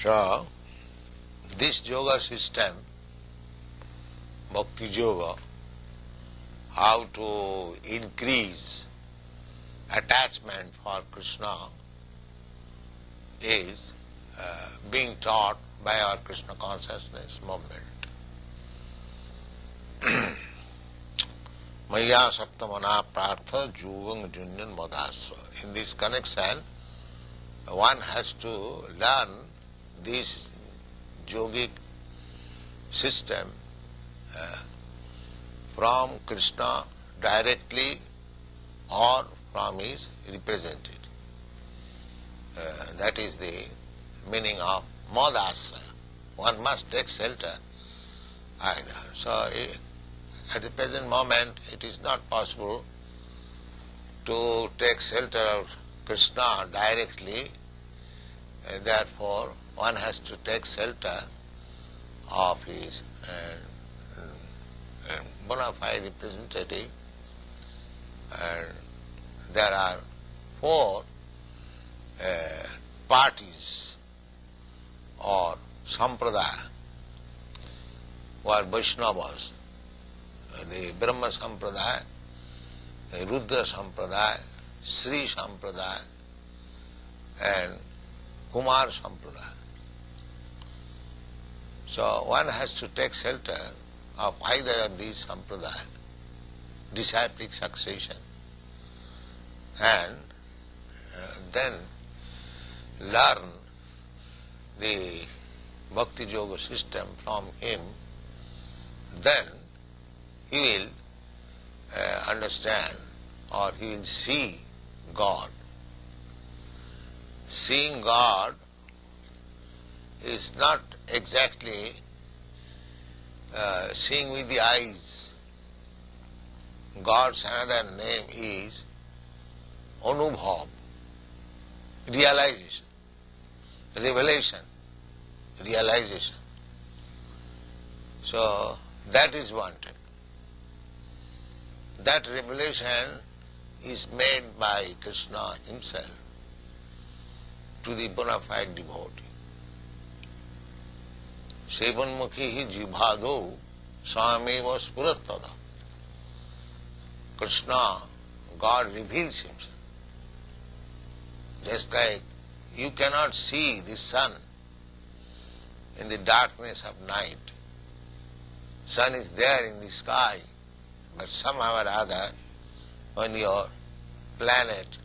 So, this yoga system, Bhakti Yoga, how to increase attachment for Krishna is being taught by our Krishna consciousness movement. Maya Saptamana Prartha Juvang Junyan Madhasra. In this connection, one has to learn this yogic system from Krishna directly or from his representative. That is the meaning of Madhasra. One must take shelter either. So, at the present moment, it is not possible to take shelter of Krishna directly. Therefore, one has to take shelter of his bona fide representative. And there are four parties or sampradaya who are Vaishnavas. The Brahma Sampradaya, the Rudra Sampradaya, Sri Sampradaya and Kumar Sampradaya. So one has to take shelter of either of these Sampradaya, disciplic succession, and then learn the Bhakti Yoga system from him. Then he will understand or he will see God. Seeing God is not exactly seeing with the eyes. God's another name is Anubhav, realization, revelation, realization. So that is wanted. That revelation is made by Krishna himself to the bona fide devotee. Sevanmukhi hi jibhado sameva spurattada. Krishna, God reveals himself. Just like you cannot see the sun in the darkness of night. Sun is there in the sky, but somehow or other, when your planet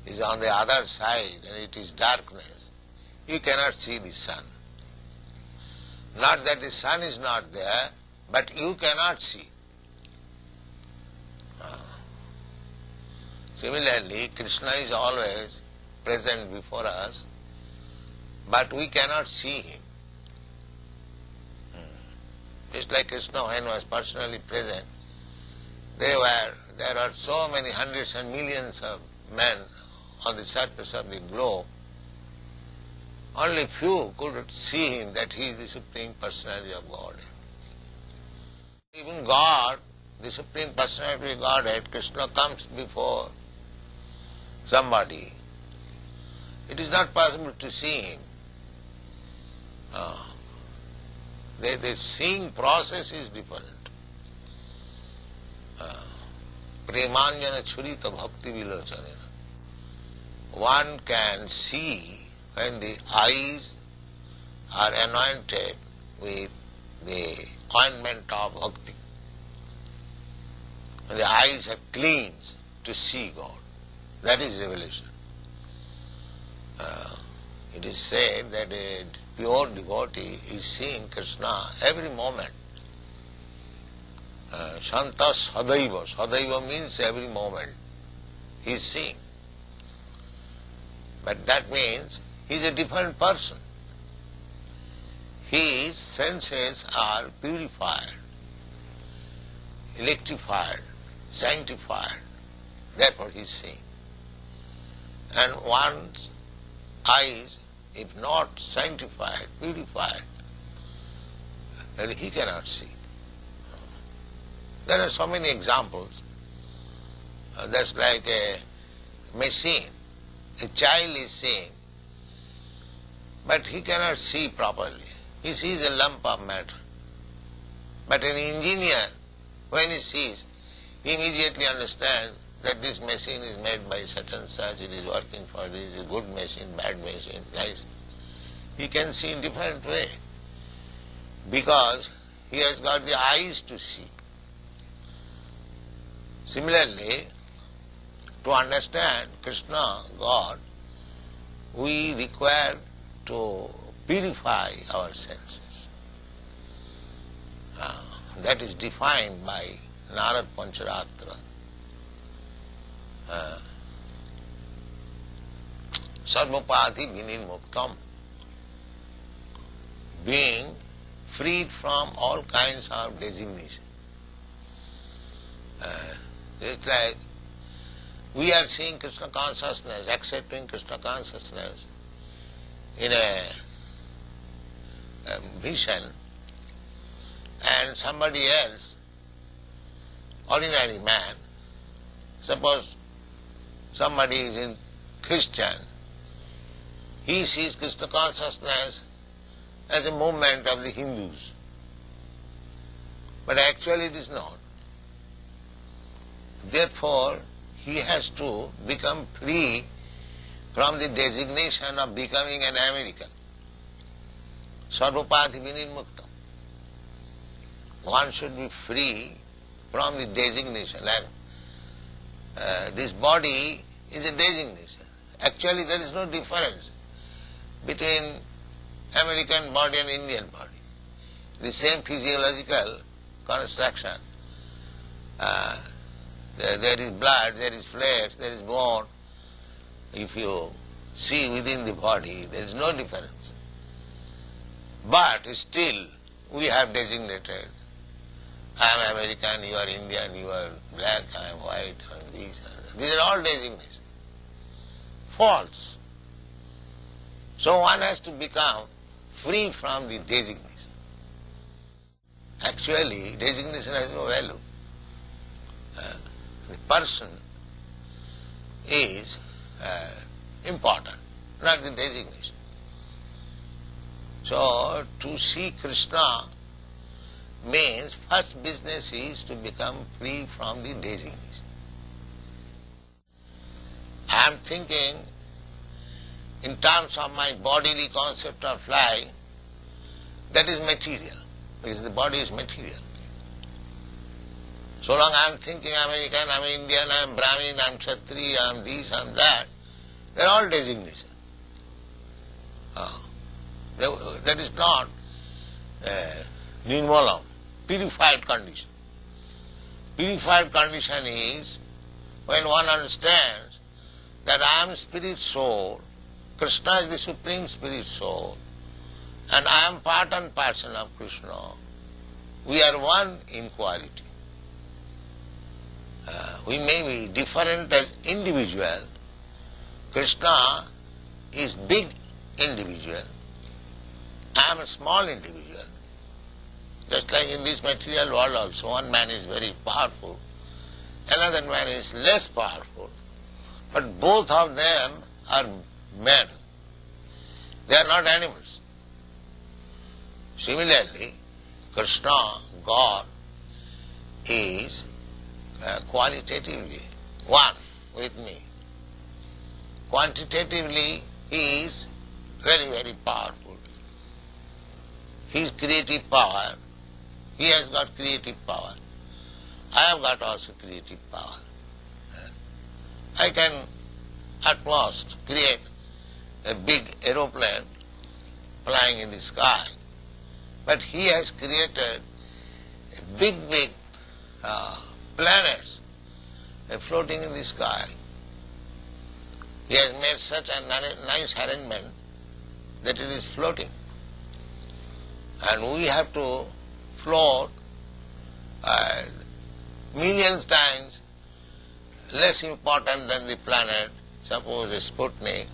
is on the other side and it is darkness, you cannot see the sun. Not that the sun is not there, but you cannot see. Similarly, Krishna is always present before us, but we cannot see him. Just like Krishna, when was personally present, there are so many hundreds and millions of men on the surface of the globe. Only few could see him, that he is the Supreme Personality of Godhead. Even God, the Supreme Personality of Godhead, Krishna comes before somebody. It is not possible to see him. The seeing process is different. Premanjana churita bhakti vilochanena. One can see when the eyes are anointed with the ointment of bhakti. When the eyes are cleansed to see God. That is revelation. It is said that a pure devotee is seeing Krishna every moment. Shanta sadaiva. Sadaiva means every moment he is seeing. But that means he is a different person. His senses are purified, electrified, sanctified. Therefore he is seeing. And one's eyes, if not sanctified, purified, then he cannot see. There are so many examples. That's like a machine. A child is seeing but he cannot see properly. He sees a lump of matter. But an engineer, when he sees, he immediately understands that this machine is made by such and such, it is working for this, a good machine, bad machine, nice. He can see in different way because he has got the eyes to see. Similarly, to understand Krishna, God, we require to purify our senses. That is defined by Narad Pancharatra. Sarvapati vinirmuktam, being freed from all kinds of designation. It's like we are seeing Krishna consciousness, accepting Krishna consciousness in a vision, and somebody else, ordinary man, suppose somebody is in Christian, he sees Krishna consciousness as a movement of the Hindus. But actually it is not. Therefore, he has to become free from the designation of becoming an American. Sarvapati vinirmuktam. One should be free from the designation. Like this body is a designation. Actually there is no difference between American body and Indian body. The same physiological construction. There is blood, there is flesh, there is bone. If you see within the body, there is no difference. But still, we have designated, I am American, you are Indian, you are black, I am white, and these. These are all designations. False. So one has to become free from the designation. Actually, designation has no value. The person is important, not the designation. So, to see Krishna means first business is to become free from the designation. I am thinking in terms of my bodily concept of life, that is material, because the body is material. So long I am thinking American, I am Indian, I am Brahmin, I am Kshatriya, I am this, I am that, they are all designations. That is not nirmalam, purified condition. Purified condition is when one understands that I am spirit soul, Krishna is the supreme spirit soul, and I am part and parcel of Krishna. We are one in quality. We may be different as individual. Krishna is big individual. I am a small individual. Just like in this material world also, one man is very powerful, another man is less powerful. But both of them are men. They are not animals. Similarly, Krishna, God, is qualitatively one with me. Quantitatively, he is very, very powerful. His creative power, he has got creative power. I have got also creative power. I can at most create a big aeroplane flying in the sky, but he has created big planets floating in the sky. He has made such a nice arrangement that it is floating. And we have to float millions times less important than the planet, suppose a Sputnik,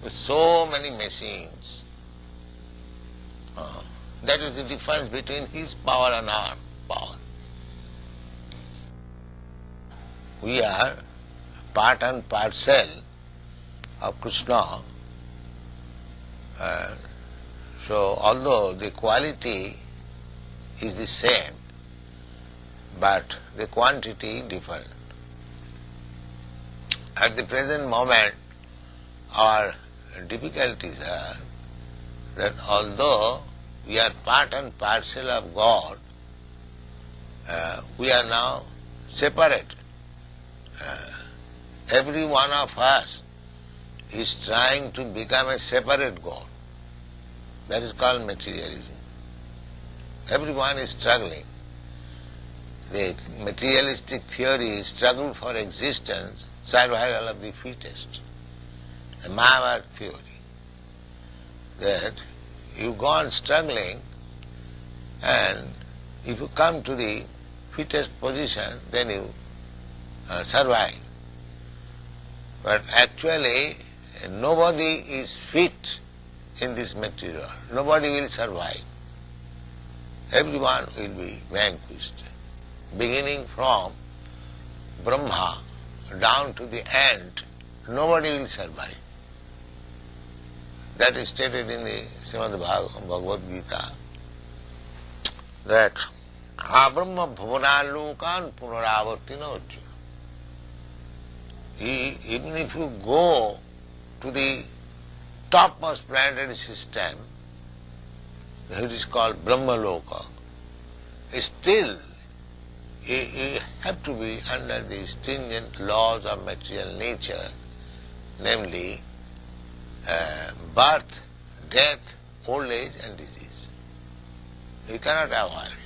with so many machines. That is the difference between his power and our power. We are part and parcel of Krishna, So although the quality is the same, but the quantity different. At the present moment, our difficulties are that although we are part and parcel of God, we are now separate. Every one of us is trying to become a separate God. That is called materialism. Everyone is struggling. The materialistic theory is struggle for existence, survival of the fittest. The Mayavad theory, that you go on struggling, and if you come to the fittest position, then you survive. But actually, nobody is fit in this material. Nobody will survive. Everyone will be vanquished. Beginning from Brahma down to the end, nobody will survive. That is stated in the Srimad Bhagavad Gita, that Abrahma bhuvanalokan punaravartino. Even if you go to the topmost planetary system, it is called Brahmaloka, still you have to be under the stringent laws of material nature, namely birth, death, old age and disease. You cannot avoid it.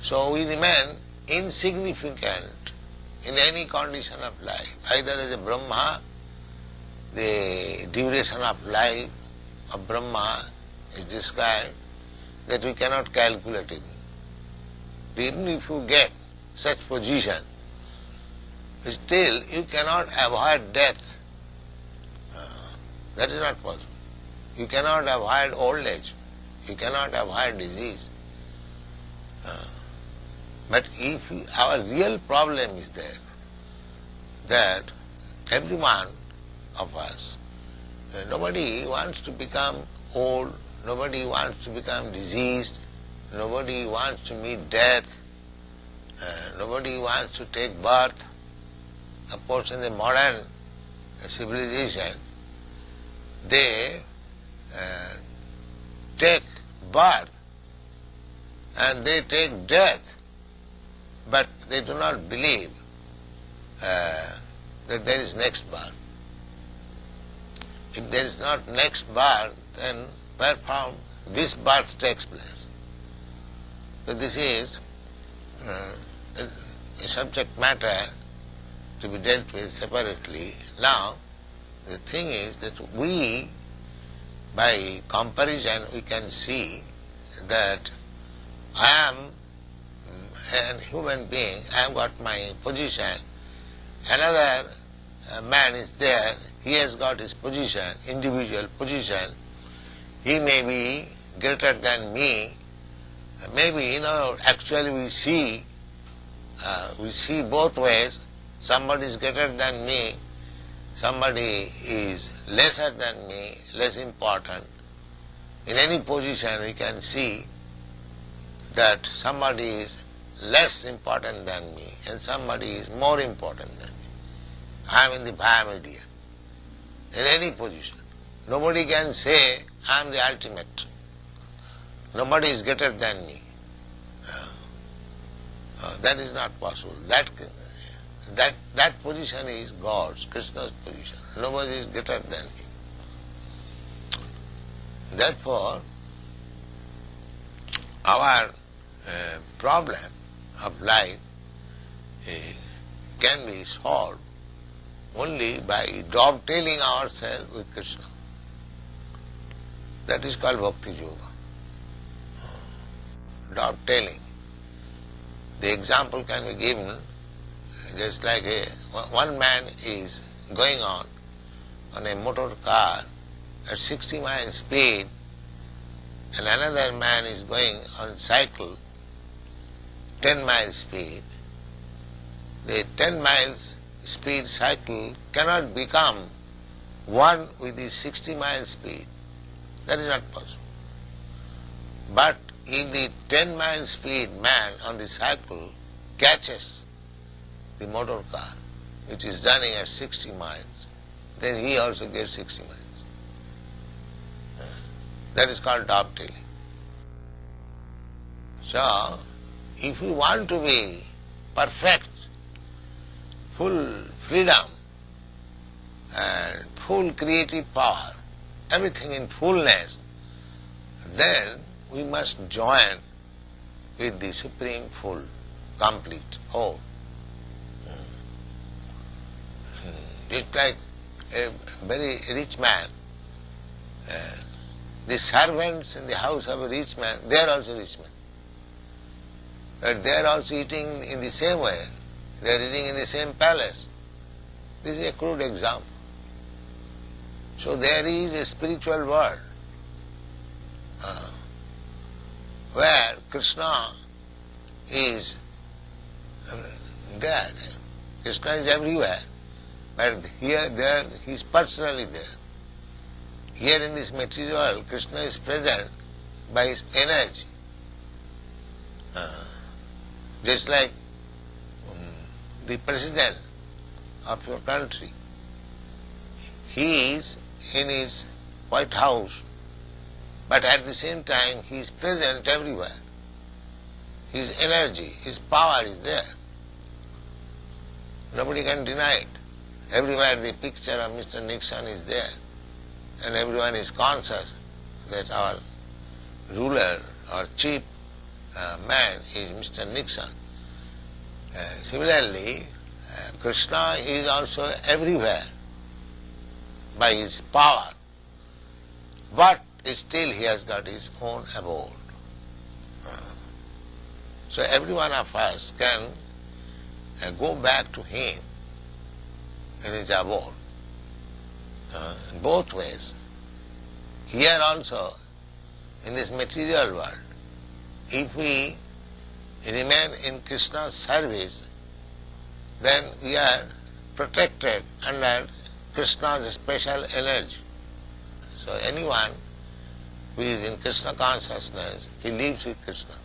So we remain insignificant in any condition of life. Either as a Brahma, the duration of life of Brahma is described that we cannot calculate it. Even if you get such position, still you cannot avoid death. That is not possible. You cannot avoid old age. You cannot avoid disease. But if our real problem is there, that every one of us, nobody wants to become old, nobody wants to become diseased, nobody wants to meet death, nobody wants to take birth. Of course, in the modern civilization, they take birth and they take death, but they do not believe that there is next birth. If there is not next birth, then wherefrom this birth takes place? So this is a subject matter to be dealt with separately. Now, the thing is that we, by comparison, we can see that I am a human being, I have got my position, another man is there, he has got his position, individual position, he may be greater than me, maybe, actually we see both ways, somebody is greater than me, somebody is lesser than me, less important. In any position we can see that somebody is less important than me and somebody is more important than me. I am in the biomedia. In any position. Nobody can say I am the ultimate. Nobody is greater than me. That is not possible. That position is God's, Krishna's position. Nobody is greater than him. Therefore, our problem of life can be solved only by dovetailing ourselves with Krishna. That is called Bhakti Yoga. Dovetailing. The example can be given just like one man is going on a motor car at 60 miles speed and another man is going on cycle 10 miles speed. The 10 miles speed cycle cannot become one with the 60 mile speed. That is not possible. But if the 10 mile speed man on the cycle catches the motor car, which is running at 60 miles, then he also gets 60 miles. That is called dovetailing. So, if we want to be perfect, full freedom and full creative power, everything in fullness, then we must join with the Supreme Full, complete, whole. It's like a very rich man. The servants in the house of a rich man, they are also rich men. But they are also eating in the same way. They are eating in the same palace. This is a crude example. So there is a spiritual world where Krishna is there. Krishna is everywhere. But here, there, he is personally there. Here in this material world, Krishna is present by his energy. Just like the president of your country. He is in his White House, but at the same time he is present everywhere. His energy, his power is there. Nobody can deny it. Everywhere the picture of Mr. Nixon is there, and everyone is conscious that our ruler or chief man is Mr. Nixon. Similarly, Krishna is also everywhere by his power, but still he has got his own abode. So every one of us can go back to him in his abode, in both ways. Here also, in this material world, if we remain in Krishna's service, then we are protected under Krishna's special energy. So anyone who is in Krishna consciousness, he lives with Krishna.